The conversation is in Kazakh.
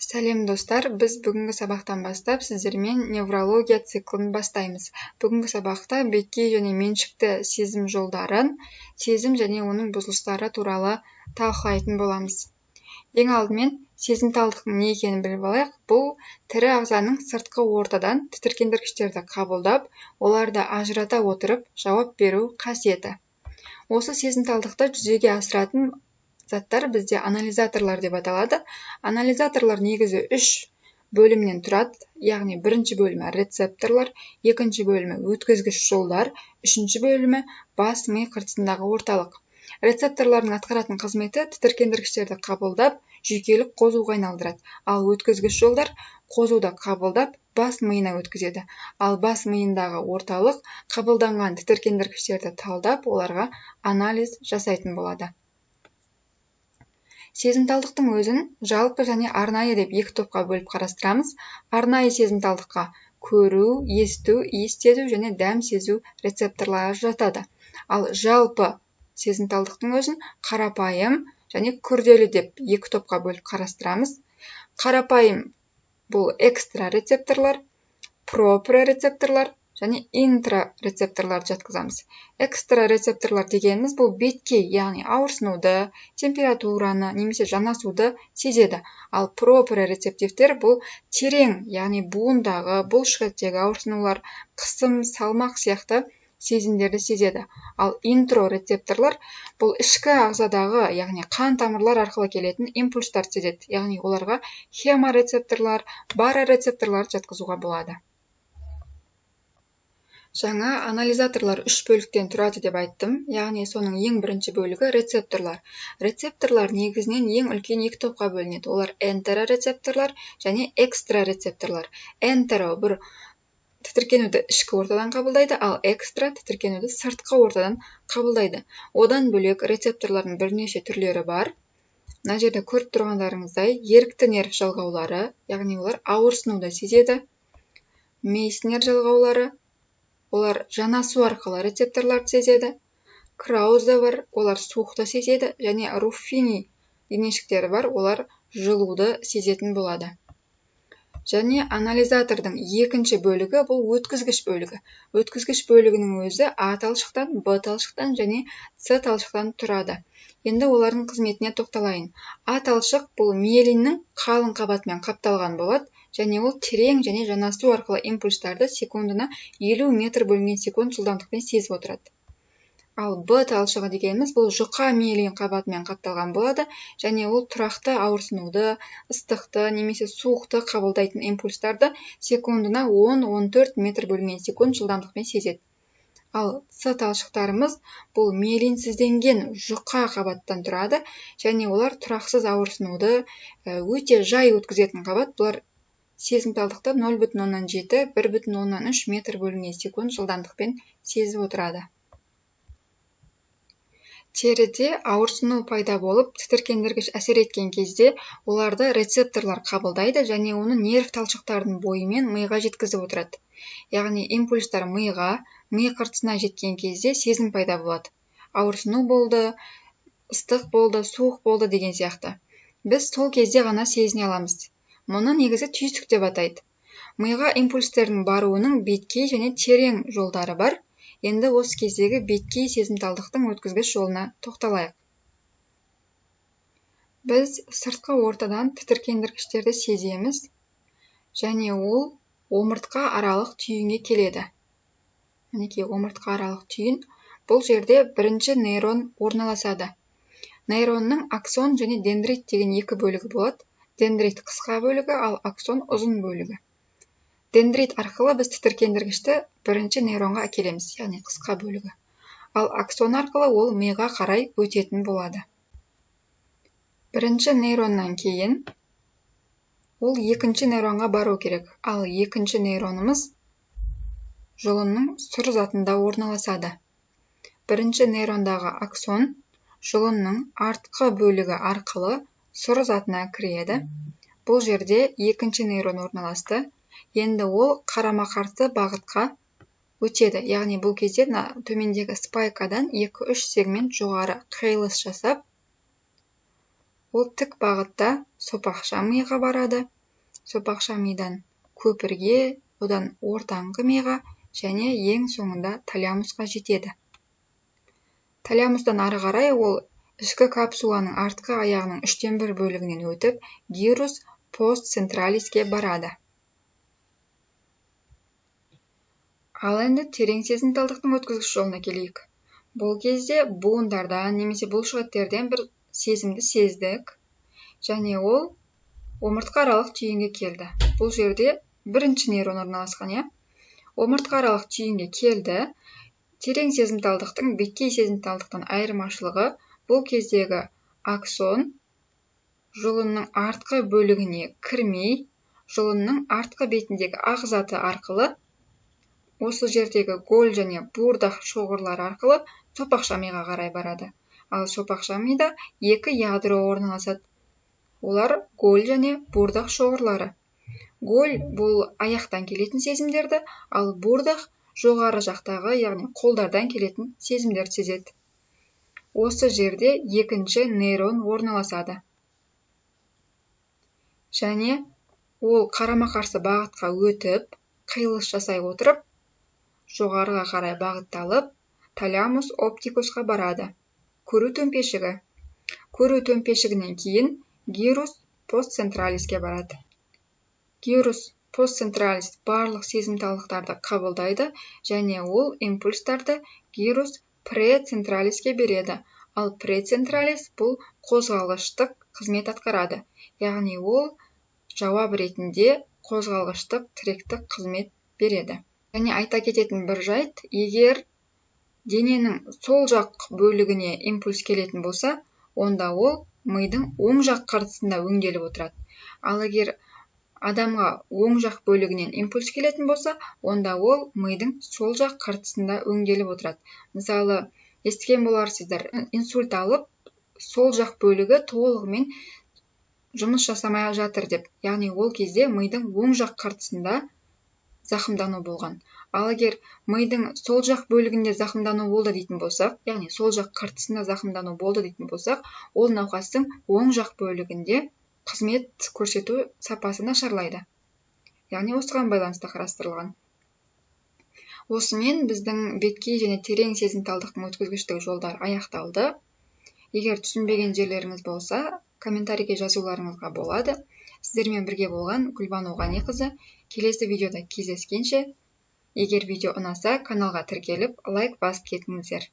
Сәлем достар, біз бүгінгі сабақтан бастап сіздермен неврология циклын бастаймыз. Бүгінгі сабақта бетке және меншікті сезім жолдарын, сезім және оның бұзылыстары туралы талқылайтын боламыз. Ең алдымен сезімталдықтың не екенін біліп алайық. Бұл тірі ағзаның сыртқы ортадан тітіркендіргіштерді қабылдап, оларды ажырата отырып жауап беру қасиеті. Осы сезімталдықты жүзеге асыратын заттар бізде анализаторлар деп аталады. Анализаторлар негізі 3 бөлімнен тұрады, яғни бірінші бөлімі рецепторлар, екінші бөлімі өткізгіш жолдар, үшінші бөлімі бас ми қыртысындағы орталық. Рецепторлардың атқаратын қызметі тітіркендіргіштерді қабылдап, жүйкелік қозуға айналдырады. Ал өткізгіш жолдар қозуды қабылдап, бас миына өткізеді. Ал бас миындағы орталық қабылданған тітіркендіргіштерді талдап, оларға анализ жасайтын болады. Сезімталдықтың өзін жалпы және арнайы деп екі топқа бөліп қарастырамыз. Арнайы сезімталдыққа көру, есту, иіс сезу және дәм сезу рецепторлары жатады. Ал жалпы сезімталдықтың өзін қарапайым және күрделі деп екі топқа бөліп қарастырамыз. Қарапайым бұл экстрарецепторлар, пропрорецепторлар және интрарецепторларды жатқызамыз. Экстрарецепторлар дегеніміз бұл бетке, яғни ауырсынуды, температураны немесе жанасуды сезеді. Ал пропрорецептивтер бұл терең, яғни буындағы, бұлшықеттегі ауырсынулар, қысым, салмақ сияқты сезімдерді сезеді. Ал интрорецепторлар бұл ішкі ағзадағы, яғни қан тамырлар арқылы келетін импульстар сезеді. Яғни оларға хеморецепторлар, барорецепторлар жатқызуға болады. Жаңа анализаторлар 3 бөліктен тұрады деп айттым, яғни соның ең бірінші бөлігі рецепторлар. Рецепторлар негізінен ең үлкен екі топқа бөлінеді. Олар энтерорецепторлар және экстрарецепторлар. Энтеро бір тітіркенуді ішкі ортадан қабылдайды, ал экстра тітіркенуді сыртқы ортадан қабылдайды. Одан бөлек рецепторлардың бірнеше түрлері бар. Мына жерде көріп тұрғандарыңыздай, ерікті нерв жалғаулары, яғни олар ауырсынуды сезеді. Мейснер жалғаулары, олар жанасу арқылы рецепторларды сезеді. Краузе бар, олар суықты сезеді, және руффини денешіктері бар, олар жылуды сезетін болады. Және анализатордың екінші бөлігі бұл өткізгіш бөлігі. Өткізгіш бөлігінің өзі А талшықтан, Б талшықтан және С талшықтан тұрады. Енді олардың қызметіне тоқталайын. А талшық бұл миелиннің қалың қабатымен қапталған болады, және ол терең және жанасу арқылы импульстарды секундына 50 метр бөлінген секунд жылдамдықпен сезіп отырады. Ал Б талшығы дегеніміз бұл жұқа миелин қабатымен қапталған болады, және ол тұрақты ауырсынуды, ыстықты немесе суықты қабылдайтын импульстарды секундына 10-14 метр бөлінген секунд жылдамдықпен сезеді. Ал С талшықтарымыз бұл миелинсізденген жұқа қабаттан тұрады, және олар тұрақсыз ауырсынуды өте жай өткізетін қабат. Бұлар сезімталдықты 0,7-1,3 метр бөлінген секунд жылдамдықпен сезіп отырады. Теріде ауырсыну пайда болып, тітіркендіргіш әсер еткен кезде оларды рецепторлар қабылдайды, және оны нерв талшықтардың бойымен миға жеткізіп отырады. Яғни импульстар миға, ми қыртысына жеткен кезде сезім пайда болады. Ауырсыну болды, ыстық болды, суық болды деген сияқты. Біз сол кезде ғана сезіне аламыз. Мұны негізі түйсік деп атайды. Миға импульстердің баруының беткей және терең жолдары бар. Енді осы кездегі беткей сезімталдықтың өткізгіш жолына тоқталайық. Біз сыртқы ортадан тітіркендіргіштерді сеземіз, және ол омыртқа аралық түйінге келеді. Мінекей омыртқа аралық түйін. Бұл жерде бірінші нейрон орналасады. Нейронның аксон және дендрит деген екі бөлігі болады. Дендрит қысқа бөлігі, ал аксон ұзын бөлігі. Дендрит арқылы біз тітіркендіргішті бірінші нейронға әкелеміз, яғни қысқа бөлігі. Ал аксон арқылы ол миға қарай өтетін болады. Бірінші нейроннан кейін ол екінші нейронға бару керек. Ал екінші нейронымыз жұлынның сұр затында орналасады. Бірінші нейрондағы аксон жұлынның артқы бөлігі арқылы сұр затына кіреді. Бұл жерде екінші нейрон орналасты. Енді ол қарама-қарсы бағытқа өтеді. Яғни бұл кезде төмендегі спайкадан 2-3 сегмент жоғары қиылыс жасап, ол тік бағытта сопақша миға барады. сопақша мидан көпірге, одан ортаңғы миға және ең соңында талямусқа жетеді. Талямустан ары қарай ол ішкі капсуланың артқы аяғының 1/3 бөлігінен өтіп, гирус постцентралиске барады. Ал енді терең сезімталдықтың өткізгіш жолына келейік. Бұл кезде буындардан немесе бұлшықеттерден бір сезімді сездік, және ол омыртқа аралық түйінге келді. Бұл жерде бірінші нейрон орналасқан, омыртқа аралық түйінге келді. Терең сезімталдықтың беткей сезімталдықтан айырмашылығы бұл кездегі аксон жұлынның артқы бөлігіне кірмей, жұлынның артқы бетіндегі ақ заты арқылы осы жердегі голь және бурдах шоғырлары арқылы сопақша миға қарай барады. Ал сопақша мида 2 ядро орналасады. Олар голь және бурдах шоғырлары. Голь бұл аяқтан келетін сезімдерді, ал бурдах жоғары жақтағы, яғни қолдардан келетін сезімдерді сезеді. Осы жерде екінші нейрон орналасады. Және ол қарама-қарсы бағытқа өтіп, қиылыс жасай отырып, жоғарыға қарай бағытталып, талямус оптикусқа барады. Көру төмпешігі. Көру төмпешігінен кейін гирус постцентралиске барады. Гирус постцентралис барлық сезімталдықтарды қабылдайды, және ол импульстарды гирус прецентралиске береді. Ал прецентралис бұл қозғалғыштық қызмет атқарады. Яғни ол жауап ретінде қозғалғыштық тіректік қызмет береді. Және айта кететін бір жайт, егер дененің сол жақ бөлігіне импульс келетін болса, онда ол мидың оң жақ қыртысында өңделіп отырады. Ал егер адамға оң жақ бөлігінен импульс келетін болса, онда ол мидың сол жақ қыртысында өңделіп отырады. Мысалы, естіген боларсыздар, инсульт алып, сол жақ бөлігі толығымен жұмыс жасамай жатыр деп. Яғни ол кезде мидың оң жақ қыртысында зақымдану болған. Ал егер мидың сол жақ бөлігінде зақымдану болды дейтін болсақ, яғни сол жақ қыртысында зақымдану болды дейтін болсақ, ол науқастың оң жақ бөлігінде қызмет көрсету сапасы нашарлайды. Яғни осыған байланысты қарастырылған. Осымен біздің беткей және терең сезімталдықтың өткізгіштік жолдары аяқталды. Егер түсінбеген жерлеріңіз болса, комментарийге жазуларыңызға болады. Сіздермен бірге болған Гүлбану Ғаниқызы. Келесі видеода кездескенше, егер видео ұнаса, каналға тіркеліп, лайк басып кетіңіздер.